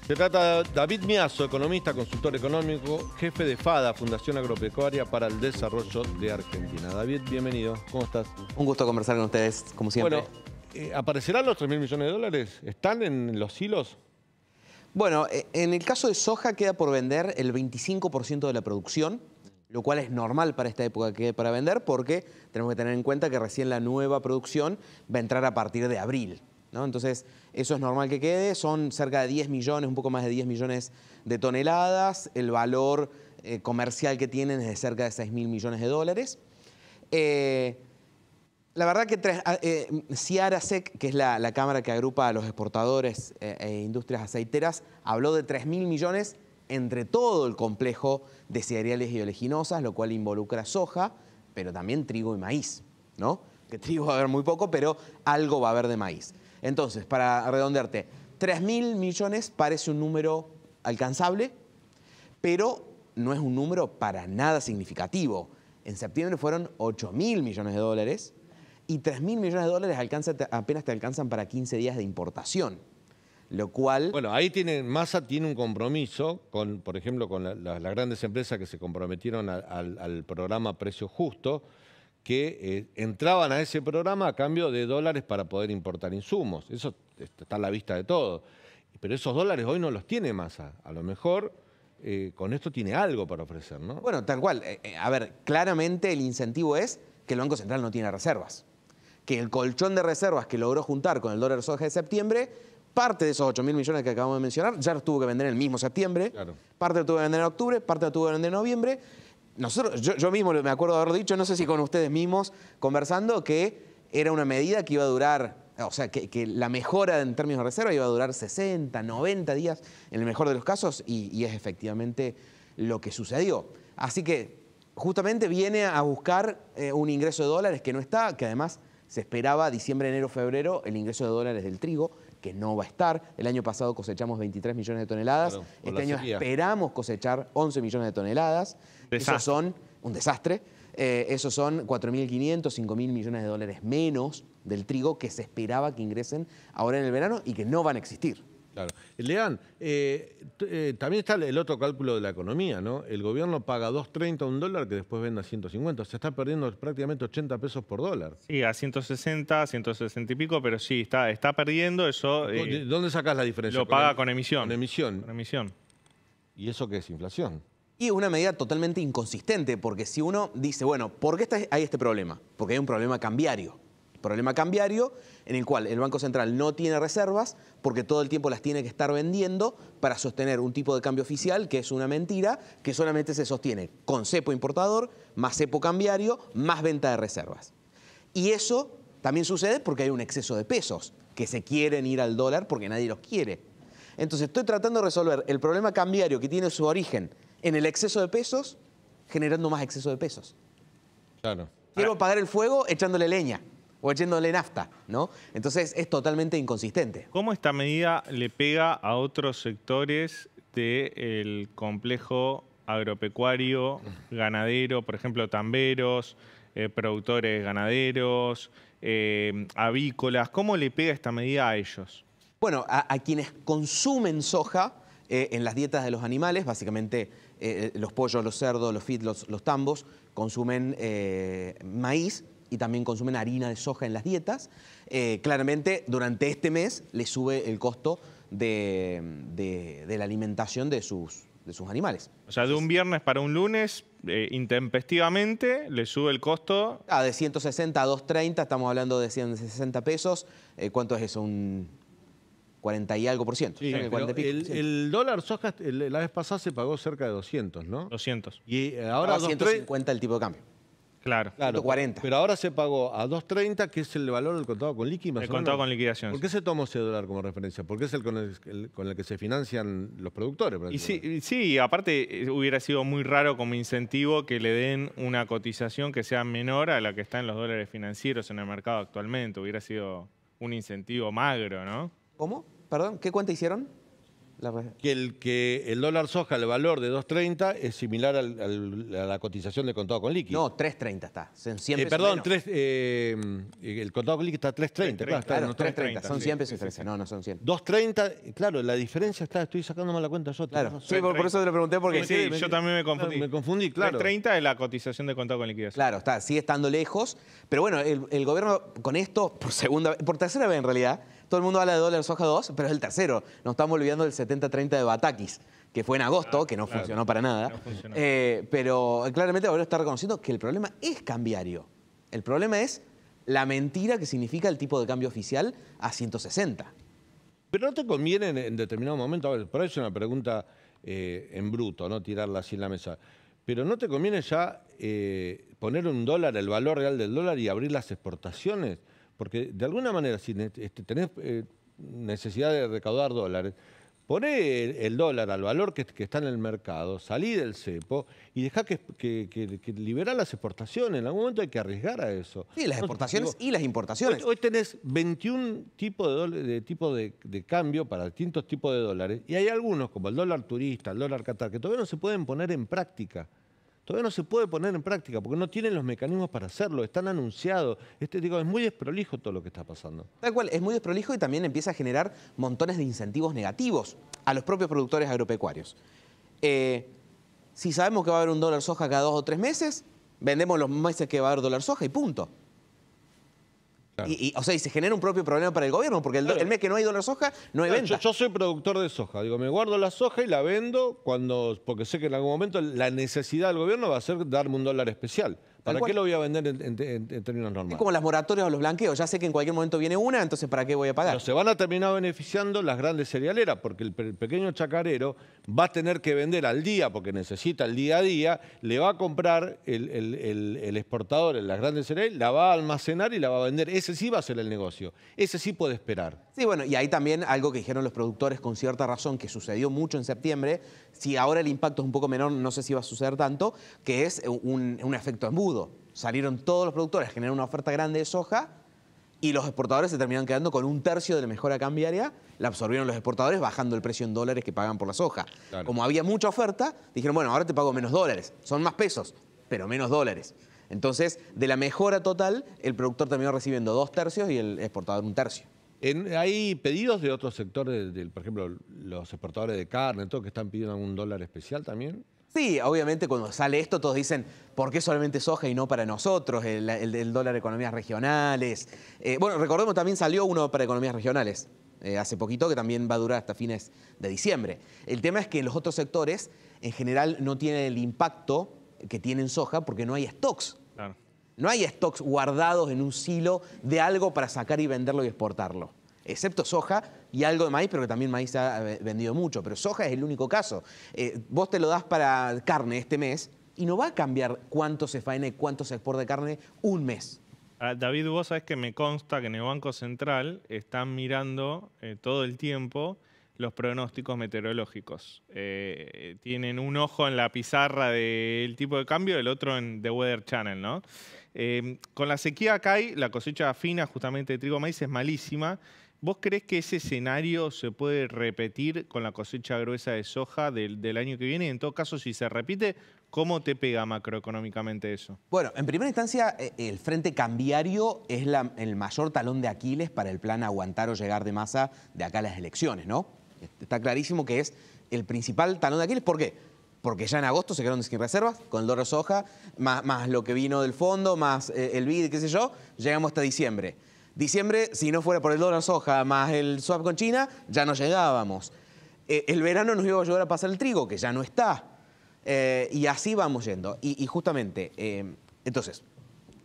Se trata de David Miazo, economista, consultor económico, jefe de FADA, Fundación Agropecuaria para el Desarrollo de Argentina. David, bienvenido. ¿Cómo estás? Un gusto conversar con ustedes, como siempre. Bueno, ¿aparecerán los 3.000 millones de dólares? ¿Están en los hilos? Bueno, en el caso de soja queda por vender el 25% de la producción, lo cual es normal para esta época que quede para vender porque tenemos que tener en cuenta que recién la nueva producción va a entrar a partir de abril, ¿no? Entonces, eso es normal que quede. Son cerca de 10 millones, un poco más de 10 millones de toneladas. El valor comercial que tienen es de cerca de 6.000 millones de dólares. La verdad que CIARASEC, que es la cámara que agrupa a los exportadores e industrias aceiteras, habló de 3.000 millones entre todo el complejo de cereales y oleaginosas, lo cual involucra soja, pero también trigo y maíz, ¿no? Que trigo va a haber muy poco, pero algo va a haber de maíz. Entonces, para redondearte, 3.000 millones parece un número alcanzable, pero no es un número para nada significativo. En septiembre fueron 8.000 millones de dólares y 3.000 millones de dólares apenas te alcanzan para 15 días de importación. Lo cual... Bueno, ahí Massa tiene un compromiso, por ejemplo, con las grandes empresas que se comprometieron al programa Precio Justo, que entraban a ese programa a cambio de dólares para poder importar insumos. Eso está a la vista de todo. Pero esos dólares hoy no los tiene Massa. A lo mejor con esto tiene algo para ofrecer, ¿no? Bueno, tal cual. A ver, claramente el incentivo es que el Banco Central no tiene reservas. Que el colchón de reservas que logró juntar con el dólar soja de septiembre, parte de esos 8.000 millones que acabamos de mencionar, ya los tuvo que vender en el mismo septiembre. Claro. Parte lo tuvo que vender en octubre, parte lo tuvo que vender en noviembre. Yo mismo me acuerdo de haberlo dicho, no sé si con ustedes mismos, conversando, que era una medida que iba a durar, o sea, que la mejora en términos de reserva iba a durar 60, 90 días, en el mejor de los casos, y es efectivamente lo que sucedió. Así que justamente viene a buscar un ingreso de dólares que no está, que además se esperaba diciembre, enero, febrero el ingreso de dólares del trigo, que no va a estar. El año pasado cosechamos 23 millones de toneladas. Claro, este año esperamos cosechar 11 millones de toneladas. Esos son un desastre. Esos son 4.500, 5.000 millones de dólares menos del trigo que se esperaba que ingresen ahora en el verano y que no van a existir. Claro. Lean, también está el otro cálculo de la economía, ¿no? El gobierno paga 2.30 a un dólar que después vende a 150. Se está perdiendo prácticamente 80 pesos por dólar. Sí, a 160, 160 y pico, pero sí, está perdiendo eso. ¿Dónde sacás la diferencia? Lo paga con emisión. Con emisión. Con emisión. ¿Y eso qué es? Inflación. Y es una medida totalmente inconsistente, porque si uno dice, bueno, ¿por qué hay este problema? Porque hay un problema cambiario. Problema cambiario en el cual el Banco Central no tiene reservas porque todo el tiempo las tiene que estar vendiendo para sostener un tipo de cambio oficial que es una mentira, que solamente se sostiene con cepo importador, más cepo cambiario, más venta de reservas. Y eso también sucede porque hay un exceso de pesos que se quieren ir al dólar porque nadie los quiere. Entonces estoy tratando de resolver el problema cambiario que tiene su origen en el exceso de pesos, generando más exceso de pesos. Claro. Quiero apagar el fuego echándole leña o echándole nafta, ¿no? Entonces es totalmente inconsistente. ¿Cómo esta medida le pega a otros sectores del complejo agropecuario, ganadero, por ejemplo, tamberos, productores ganaderos, avícolas? ¿Cómo le pega esta medida a ellos? Bueno, a quienes consumen soja en las dietas de los animales, básicamente los pollos, los cerdos, los feed, los tambos, consumen maíz y también consumen harina de soja en las dietas. Claramente, durante este mes les sube el costo de la alimentación de sus animales. O sea, de un viernes para un lunes, intempestivamente, le sube el costo. De 160 a 230, estamos hablando de 160 pesos. ¿Cuánto es eso? Un 40 y algo por ciento. Sí, el dólar soja la vez pasada se pagó cerca de 200, ¿no? 200. Y ahora 150 el tipo de cambio. Claro. 140. Pero ahora se pagó a 2.30, que es el valor del contado con liqui. El contado con liquidación. ¿Por qué se tomó ese dólar como referencia? Porque es el con el que se financian los productores. Y sí, aparte hubiera sido muy raro como incentivo que le den una cotización que sea menor a la que está en los dólares financieros en el mercado actualmente. Hubiera sido un incentivo magro, ¿no? ¿Cómo? Perdón, ¿qué cuenta hicieron? Que el dólar soja, el valor de 2.30 es similar a la cotización de contado con líquido. No, 3.30 está. Son 100 pesos perdón, menos. el contado con líquido está a 3.30. Claro, no 3.30. Son 100 sí, pesos y sí, 13. No, no son 100. 2.30, claro, la diferencia está, estoy sacando mal la cuenta yo. Claro. Sí, Sí, por eso te lo pregunté porque... Sí, yo también me confundí. me confundí, claro. 3.30 es la cotización de contado con liquidez. Claro, sigue estando lejos. Pero bueno, el gobierno con esto, por tercera vez en realidad, todo el mundo habla de dólar soja 2, pero es el tercero. Nos estamos olvidando del 70-30 de Batakis, que fue en agosto, que no funcionó para nada. No funcionó. Pero claramente el gobierno está reconociendo que el problema es cambiario. El problema es la mentira que significa el tipo de cambio oficial a 160. Pero no te conviene en determinado momento, a ver, por ahí es una pregunta en bruto, no tirarla así en la mesa, pero ¿no te conviene ya poner un dólar, el valor real del dólar y abrir las exportaciones? Porque de alguna manera, si tenés necesidad de recaudar dólares, poné el dólar al valor que está en el mercado, salí del cepo y dejá que liberar las exportaciones. En algún momento hay que arriesgar a eso. Sí, las exportaciones y las importaciones. Hoy tenés 21 tipos de cambio para distintos tipos de dólares y hay algunos, como el dólar turista, el dólar Qatar, que todavía no se pueden poner en práctica. Todavía no se puede poner en práctica porque no tienen los mecanismos para hacerlo, están anunciados. Es muy desprolijo todo lo que está pasando. Tal cual, es muy desprolijo y también empieza a generar montones de incentivos negativos a los propios productores agropecuarios. Si sabemos que va a haber un dólar soja cada 2 o 3 meses, vendemos los meses que va a haber dólar soja y punto. Claro. O sea, y se genera un propio problema para el gobierno, porque el mes que no hay dólar soja, no hay venta. Yo soy productor de soja, digo, me guardo la soja y la vendo porque sé que en algún momento la necesidad del gobierno va a ser darme un dólar especial. ¿Para qué lo voy a vender en términos normales? Es como las moratorias o los blanqueos, ya sé que en cualquier momento viene una, entonces ¿para qué voy a pagar? Pero se van a terminar beneficiando las grandes cerealeras, porque el pequeño chacarero va a tener que vender al día, porque necesita el día a día, le va a comprar el exportador en las grandes cereales, la va a almacenar y la va a vender. Ese sí va a ser el negocio, ese sí puede esperar. Sí, bueno, y hay también algo que dijeron los productores con cierta razón, que sucedió mucho en septiembre, si ahora el impacto es un poco menor, no sé si va a suceder tanto, que es un efecto embudo. Salieron todos los productores, generaron una oferta grande de soja y los exportadores se terminaron quedando con 1/3 de la mejora cambiaria, la absorbieron los exportadores bajando el precio en dólares que pagan por la soja. Claro. Como había mucha oferta, dijeron, bueno, ahora te pago menos dólares, son más pesos, pero menos dólares. Entonces, de la mejora total, el productor terminó recibiendo 2/3 y el exportador 1/3. Hay pedidos de otros sectores, por ejemplo, los exportadores de carne, todo, que están pidiendo algún dólar especial también. Sí, obviamente cuando sale esto todos dicen, ¿por qué solamente soja y no para nosotros? El dólar de economías regionales. Bueno, recordemos también salió uno para economías regionales hace poquito, que también va a durar hasta fines de diciembre. El tema es que los otros sectores en general no tienen el impacto que tienen soja porque no hay stocks. Claro. No hay stocks guardados en un silo de algo para sacar y venderlo y exportarlo. Excepto soja y algo de maíz, pero que también maíz se ha vendido mucho. Pero soja es el único caso. Vos te lo das para carne este mes y no va a cambiar cuánto se faena y cuánto se exporta de carne un mes. David, vos sabés que me consta que en el Banco Central están mirando todo el tiempo los pronósticos meteorológicos. Tienen un ojo en la pizarra del tipo de cambio, el otro en The Weather Channel, ¿no? Con la sequía acá la cosecha fina justamente de trigo maíz es malísima. ¿Vos creés que ese escenario se puede repetir con la cosecha gruesa de soja del año que viene? En todo caso, si se repite, ¿cómo te pega macroeconómicamente eso? Bueno, en primera instancia, el frente cambiario es el mayor talón de Aquiles para el plan aguantar o llegar de Massa de acá a las elecciones, ¿no? Está clarísimo que es el principal talón de Aquiles. ¿Por qué? Porque ya en agosto se quedaron sin reservas, con el dólar soja, más lo que vino del fondo, más el BID, qué sé yo, llegamos hasta diciembre. Diciembre, si no fuera por el dólar soja más el swap con China, ya no llegábamos. El verano nos iba a ayudar a pasar el trigo, que ya no está. Y así vamos yendo. Y justamente, entonces,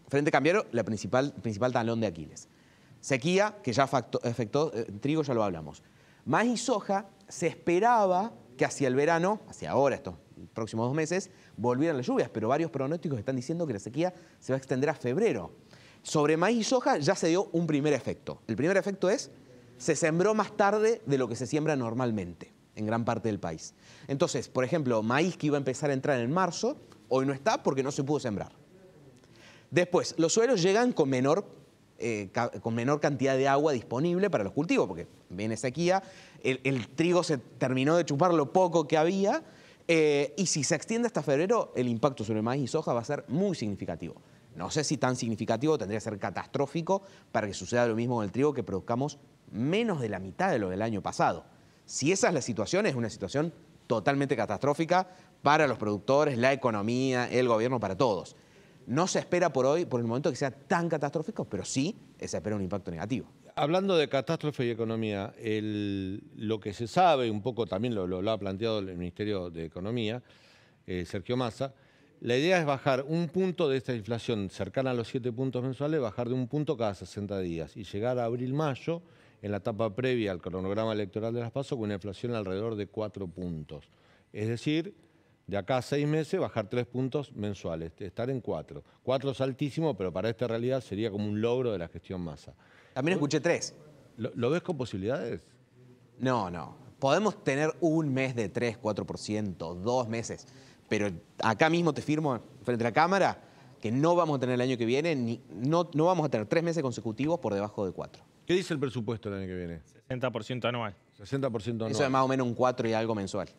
frente cambiario, la principal talón de Aquiles. Sequía, que ya afectó trigo, ya lo hablamos. Maíz y soja, se esperaba que hacia el verano, hacia ahora, estos próximos 2 meses, volvieran las lluvias, pero varios pronósticos están diciendo que la sequía se va a extender a febrero. Sobre maíz y soja ya se dio un primer efecto. El primer efecto es, se sembró más tarde de lo que se siembra normalmente en gran parte del país. Entonces, por ejemplo, maíz que iba a empezar a entrar en marzo, hoy no está porque no se pudo sembrar. Después, los suelos llegan con menor con menor cantidad de agua disponible para los cultivos, porque viene sequía, el trigo se terminó de chupar lo poco que había, y si se extiende hasta febrero, el impacto sobre maíz y soja va a ser muy significativo. No sé si tan significativo, tendría que ser catastrófico para que suceda lo mismo con el trigo, que produzcamos menos de la mitad de lo del año pasado. Si esa es la situación, es una situación totalmente catastrófica para los productores, la economía, el gobierno, para todos. No se espera por hoy, por el momento, que sea tan catastrófico, pero sí se espera un impacto negativo. Hablando de catástrofe y economía, lo que se sabe, un poco también lo ha planteado el Ministerio de Economía, Sergio Massa, la idea es bajar un punto de esta inflación cercana a los 7 puntos mensuales, bajar de un punto cada 60 días y llegar a abril-mayo, en la etapa previa al cronograma electoral de las PASO, con una inflación alrededor de 4 puntos. Es decir, de acá a 6 meses bajar 3 puntos mensuales, estar en 4. 4 es altísimo, pero para esta realidad sería como un logro de la gestión Massa. También escuché 3. ¿Lo ves con posibilidades? No. Podemos tener un mes de 3, 4%, 2 meses, pero acá mismo te firmo frente a la Cámara que no vamos a tener el año que viene, no vamos a tener 3 meses consecutivos por debajo de 4. ¿Qué dice el presupuesto el año que viene? 60% anual. 60% anual. Eso es más o menos un 4 y algo mensual.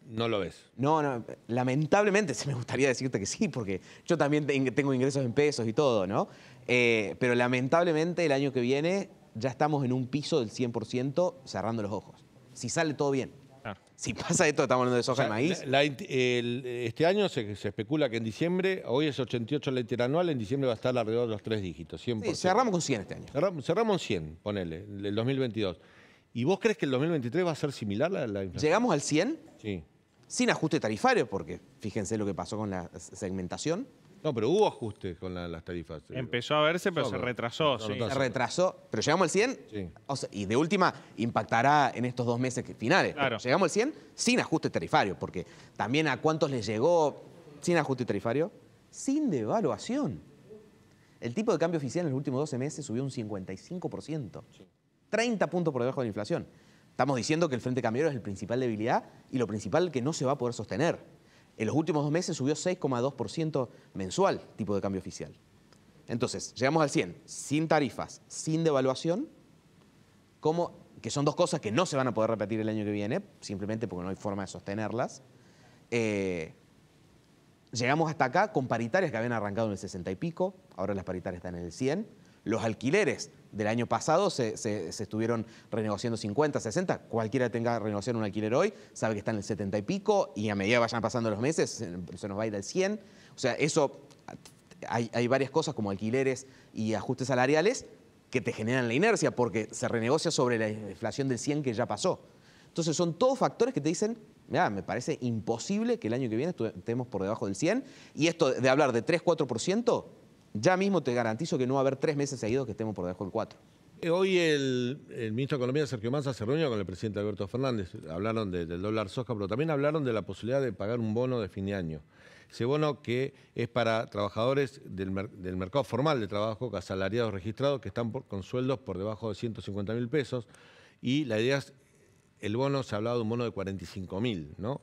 No lo ves. No, lamentablemente se me gustaría decirte que sí, porque yo también tengo ingresos en pesos y todo, ¿no? Pero lamentablemente el año que viene ya estamos en un piso del 100% cerrando los ojos. Si sale todo bien. Claro. Si pasa esto, estamos hablando de soja y maíz. Este año se especula que en diciembre, hoy es 88 la interanual, en diciembre va a estar alrededor de los 3 dígitos, 100%. Sí, cerramos con 100 este año. Cerramos 100, ponele, el 2022. ¿Y vos crees que el 2023 va a ser similar a la inflación? ¿Llegamos al 100? Sí. Sin ajuste tarifario, porque fíjense lo que pasó con la segmentación. No, pero hubo ajustes con las tarifas. Empezó a verse, pero No, se pero- retrasó. no, Sí. no, Se retrasó, pero llegamos al 100. Sí. O sea, y de última impactará en estos 2 meses finales. Claro. Llegamos al 100 sin ajuste tarifario, porque también a cuántos les llegó sin ajuste tarifario, sin devaluación. El tipo de cambio oficial en los últimos 12 meses subió un 55%. 30 puntos por debajo de la inflación. Estamos diciendo que el frente cambiario es el principal debilidad y lo principal que no se va a poder sostener. En los últimos 2 meses subió 6,2% mensual tipo de cambio oficial. Entonces, llegamos al 100 sin tarifas, sin devaluación, que son 2 cosas que no se van a poder repetir el año que viene, simplemente porque no hay forma de sostenerlas. Llegamos hasta acá con paritarias que habían arrancado en el 60 y pico, ahora las paritarias están en el 100. Los alquileres del año pasado se estuvieron renegociando 50, 60. Cualquiera que tenga renegociando un alquiler hoy sabe que está en el 70 y pico y a medida que vayan pasando los meses se nos va a ir al 100. O sea, eso hay varias cosas como alquileres y ajustes salariales que te generan la inercia porque se renegocia sobre la inflación del 100 que ya pasó. Entonces son todos factores que te dicen, mira, me parece imposible que el año que viene estemos por debajo del 100 y esto de hablar de 3, 4%, ya mismo te garantizo que no va a haber 3 meses seguidos que estemos por debajo del 4. Hoy el ministro de Economía, Sergio Massa, se reunió con el presidente Alberto Fernández. Hablaron del dólar soja, pero también hablaron de la posibilidad de pagar un bono de fin de año. Ese bono que es para trabajadores del mercado formal de trabajo, asalariados registrados, que están con sueldos por debajo de 150.000 pesos. Y la idea es, el bono, se ha hablado de un bono de 45.000, ¿no?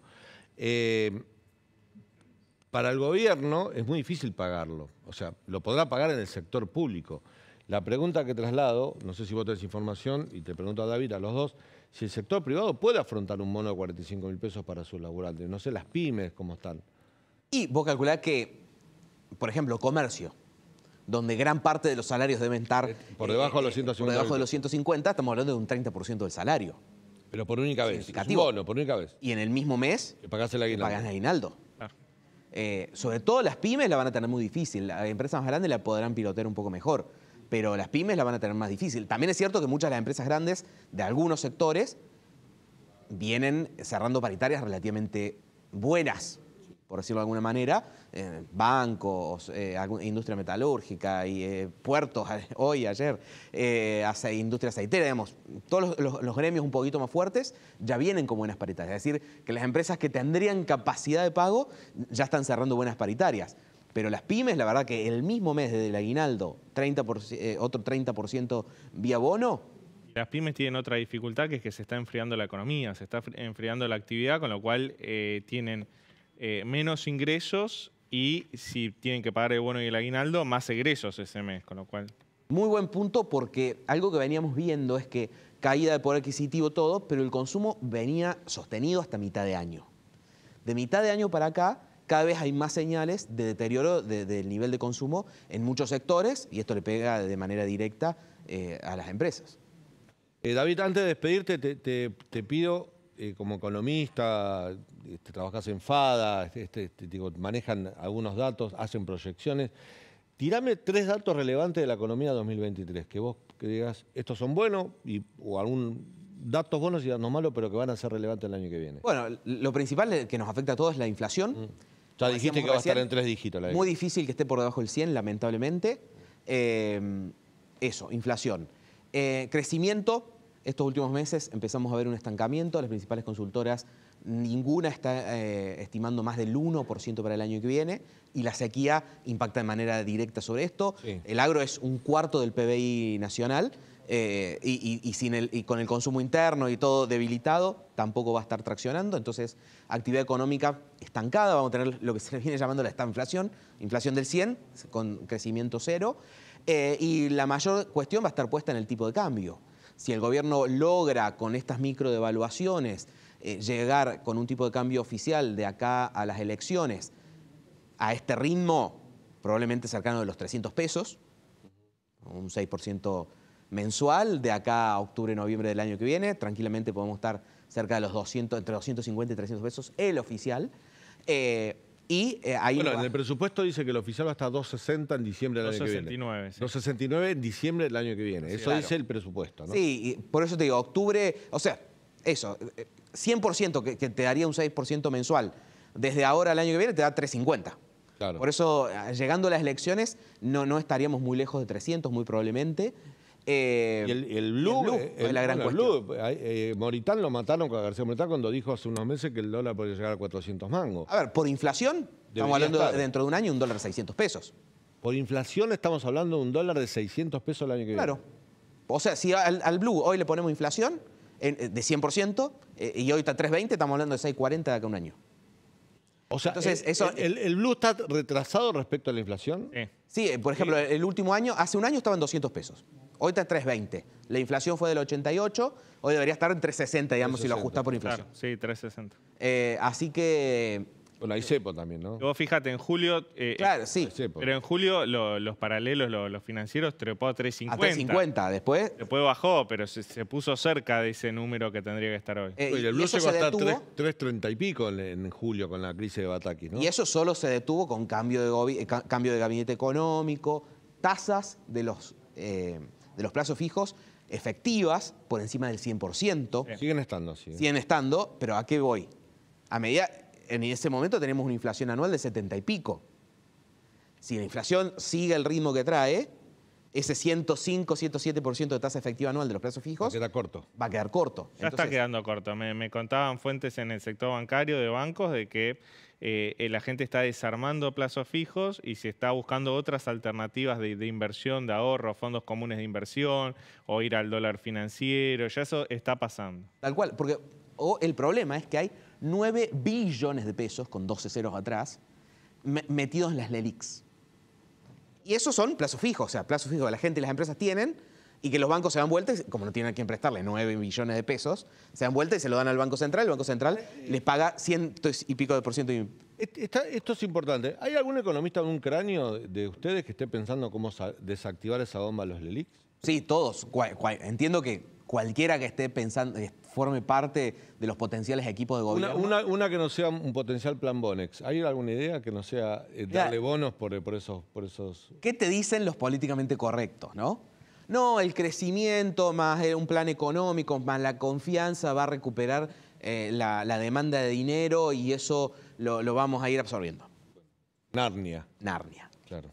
Para el gobierno es muy difícil pagarlo, o sea, lo podrá pagar en el sector público. La pregunta que traslado, no sé si vos tenés información, y te pregunto a David, a los dos, si el sector privado puede afrontar un bono de 45.000 pesos para sus laburantes, no sé, las pymes, ¿cómo están? Y vos calculás que, por ejemplo, comercio, donde gran parte de los salarios deben estar Por debajo de los 150. por debajo de los 150, estamos hablando de un 30% del salario. Pero por única vez, es un Significativo. bono, por única vez. Y en el mismo mes Que pagás el aguinaldo. pagan aguinaldo. Claro. Sobre todo las pymes la van a tener muy difícil. Las empresas más grandes la podrán pilotear un poco mejor, pero las pymes la van a tener más difícil. También es cierto que muchas de las empresas grandes de algunos sectores vienen cerrando paritarias relativamente buenas, por decirlo de alguna manera, bancos, industria metalúrgica, y puertos, hoy, ayer, industria aceitera, digamos, todos los gremios un poquito más fuertes ya vienen con buenas paritarias. Es decir, que las empresas que tendrían capacidad de pago ya están cerrando buenas paritarias. Pero las pymes, la verdad que el mismo mes del aguinaldo, otro 30% vía bono. Las pymes tienen otra dificultad, que es que se está enfriando la economía, se está enfriando la actividad, con lo cual tienen menos ingresos y si tienen que pagar el bono y el aguinaldo, más egresos ese mes, con lo cual... Muy buen punto, porque algo que veníamos viendo es que caída de poder adquisitivo todo, pero el consumo venía sostenido hasta mitad de año. De mitad de año para acá, cada vez hay más señales de deterioro del nivel de consumo en muchos sectores, y esto le pega de manera directa a las empresas. David, antes de despedirte, te pido, como economista, trabajás en FADA, digo, manejan algunos datos, hacen proyecciones. Tirame 3 datos relevantes de la economía 2023, que vos que digas, estos son buenos, o algún datos buenos y datos malos, pero que van a ser relevantes el año que viene. Bueno, lo principal que nos afecta a todos es la inflación. Ya dijiste que va a estar en 3 dígitos. Muy difícil que esté por debajo del 100, lamentablemente. Eso, inflación. Crecimiento, estos últimos meses empezamos a ver un estancamiento. Las principales consultoras, ninguna está estimando más del 1% para el año que viene, y la sequía impacta de manera directa sobre esto. Sí. El agro es 1/4 del PBI nacional, y con el consumo interno y todo debilitado, tampoco va a estar traccionando. Entonces, actividad económica estancada, vamos a tener lo que se le viene llamando la estanflación, inflación del 100, con crecimiento 0. Y la mayor cuestión va a estar puesta en el tipo de cambio. Si el gobierno logra con estas microdevaluaciones llegar con un tipo de cambio oficial de acá a las elecciones a este ritmo, probablemente cercano de los 300 pesos, un 6% mensual, de acá a octubre, noviembre del año que viene, tranquilamente podemos estar cerca de los 200, entre 250 y 300 pesos, el oficial. Ahí bueno, en el presupuesto dice que el oficial va a estar 260 en diciembre del año que viene. 269. Sí. 269 en diciembre del año que viene. Sí, eso claro. dice el presupuesto, ¿no? Sí, y por eso te digo, octubre, o sea, eso, 100% que te daría un 6% mensual. Desde ahora al año que viene te da 350. Claro. Por eso, llegando a las elecciones, no estaríamos muy lejos de 300, muy probablemente. Y el Blue, es la gran cuestión. Moritán lo mataron con García Moritán cuando dijo hace unos meses que el dólar podría llegar a 400 mangos. A ver, por inflación, estamos hablando dentro de un año un dólar 600 pesos. Por inflación estamos hablando de un dólar de 600 pesos el año que viene. Claro. O sea, si al Blue hoy le ponemos inflación de 100%, y hoy está 3.20, estamos hablando de 6.40 de acá a un año. O sea, entonces, ¿el Blue está retrasado respecto a la inflación? Sí, por ejemplo, el último año, hace un año estaba en 200 pesos. Hoy está en 3.20. La inflación fue del 88, hoy debería estar en 360, digamos, 360. Si lo ajusta por inflación. Claro, sí, 360. Así que... Bueno, hay cepo también, ¿no? Vos fíjate, en julio... claro, sí. Pero en julio los paralelos, los financieros, trepó a 350. A 350, después... Después bajó, pero se puso cerca de ese número que tendría que estar hoy. Y el Blue llegó a estar 3.30 y pico en julio con la crisis de Batakis, ¿no? Y eso solo se detuvo con cambio de gabinete económico, tasas de los plazos fijos efectivas por encima del 100%. Siguen estando, sí. Siguen estando, pero ¿a qué voy? A medida... En ese momento tenemos una inflación anual de 70 y pico. Si la inflación sigue el ritmo que trae, ese 105, 107% de tasa efectiva anual de los plazos fijos... Va a quedar corto. Va a quedar corto. Ya está quedando corto. Me contaban fuentes en el sector bancario de bancos de que la gente está desarmando plazos fijos y se está buscando otras alternativas de inversión, de ahorro, fondos comunes de inversión, o ir al dólar financiero. Ya eso está pasando. Tal cual, porque el problema es que hay 9 billones de pesos, con 12 ceros atrás, metidos en las LELIQs. Y esos son plazos fijos, o sea, plazos fijos que la gente y las empresas tienen y que los bancos se dan vuelta, y como no tienen a quién prestarle 9 billones de pesos, se dan vuelta y se lo dan al Banco Central. El Banco Central les paga 100 y pico de por ciento. Esto es importante. ¿Hay algún economista en un cráneo de ustedes que esté pensando cómo desactivar esa bomba a los LELIQs? Sí, todos. Entiendo que cualquiera que esté pensando, forme parte de los potenciales equipos de gobierno. Una que no sea un potencial plan Bonex. ¿Hay alguna idea que no sea darle bonos por esos...? ¿Qué te dicen los políticamente correctos, no? No, el crecimiento más un plan económico, más la confianza va a recuperar la demanda de dinero y eso lo vamos a ir absorbiendo. Narnia. Narnia. Claro.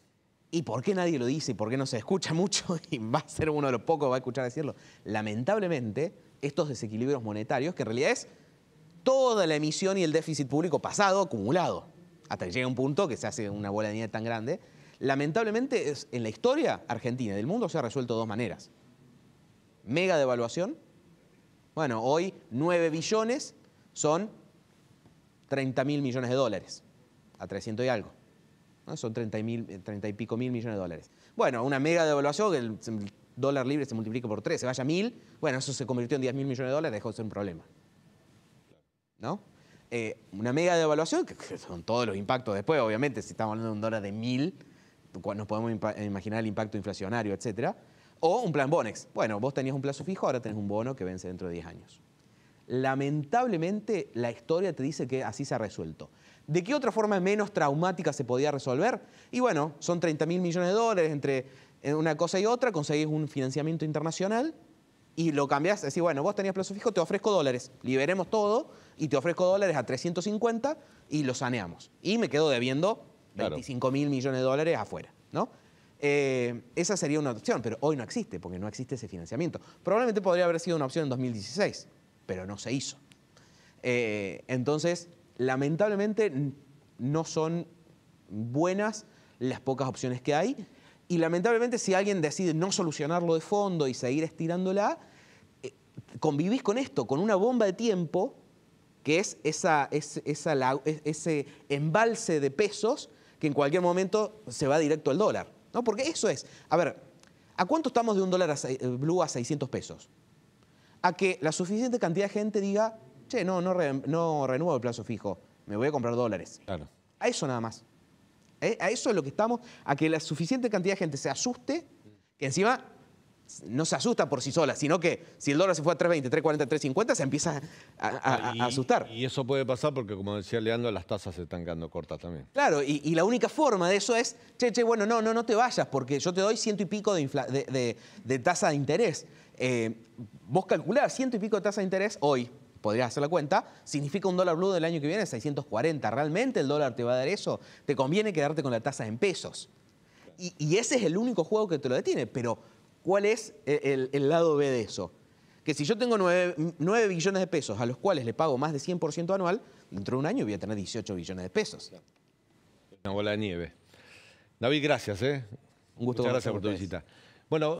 ¿Y por qué nadie lo dice? ¿Por qué no se escucha mucho? Y va a ser uno de los pocos que va a escuchar decirlo. Lamentablemente, estos desequilibrios monetarios, que en realidad es toda la emisión y el déficit público pasado acumulado, hasta que llega un punto que se hace una bola de nieve tan grande, lamentablemente en la historia argentina y del mundo se ha resuelto de dos maneras. Mega devaluación. Bueno, hoy 9 billones son 30.000 millones de dólares, a 300 y algo. ¿no? Son 30 y pico mil millones de dólares. Bueno, una mega devaluación, que el dólar libre se multiplica por 3, se vaya a 1.000, bueno, eso se convirtió en 10.000 millones de dólares, dejó de ser un problema. ¿No? Una mega devaluación, que son todos los impactos después, obviamente, si estamos hablando de un dólar de 1.000, nos podemos imaginar el impacto inflacionario, etcétera. O un plan Bonex. Bueno, vos tenías un plazo fijo, ahora tenés un bono que vence dentro de 10 años. Lamentablemente, la historia te dice que así se ha resuelto. ¿De qué otra forma menos traumática se podía resolver? Y bueno, son 30.000 millones de dólares entre una cosa y otra, conseguís un financiamiento internacional y lo cambiás, decís, bueno, vos tenías plazo fijo, te ofrezco dólares, liberemos todo y te ofrezco dólares a 350 y lo saneamos. Y me quedo debiendo 25.000 millones de dólares afuera, ¿no? Esa sería una opción, pero hoy no existe, porque no existe ese financiamiento. Probablemente podría haber sido una opción en 2016, pero no se hizo. Entonces, lamentablemente, no son buenas las pocas opciones que hay. Y lamentablemente, si alguien decide no solucionarlo de fondo y seguir estirándola, convivís con esto, con una bomba de tiempo, que es ese embalse de pesos que en cualquier momento se va directo al dólar, ¿no? Porque eso es. A ver, ¿a cuánto estamos de un dólar blue a 600 pesos? A que la suficiente cantidad de gente diga, che, no renuevo el plazo fijo, me voy a comprar dólares. Claro. A eso nada más. A eso es lo que estamos, a que la suficiente cantidad de gente se asuste, que encima no se asusta por sí sola, sino que si el dólar se fue a 3.20, 3.40, 3.50, se empieza a asustar. Y eso puede pasar porque, como decía Leandro, las tasas se están quedando cortas también. Claro, y la única forma de eso es, bueno, no te vayas porque yo te doy 100 y pico de tasa de interés. Vos calculás 100 y pico de tasa de interés hoy, podrías hacer la cuenta, significa un dólar blue del año que viene 640. ¿Realmente el dólar te va a dar eso? Te conviene quedarte con la tasa en pesos. Y ese es el único juego que te lo detiene. Pero, ¿cuál es el lado B de eso? Que si yo tengo 9 billones de pesos a los cuales le pago más de 100% anual, dentro de un año voy a tener 18 billones de pesos. Una bola de nieve. David, gracias. Un gusto. Muchas gracias por tu visita. Bueno.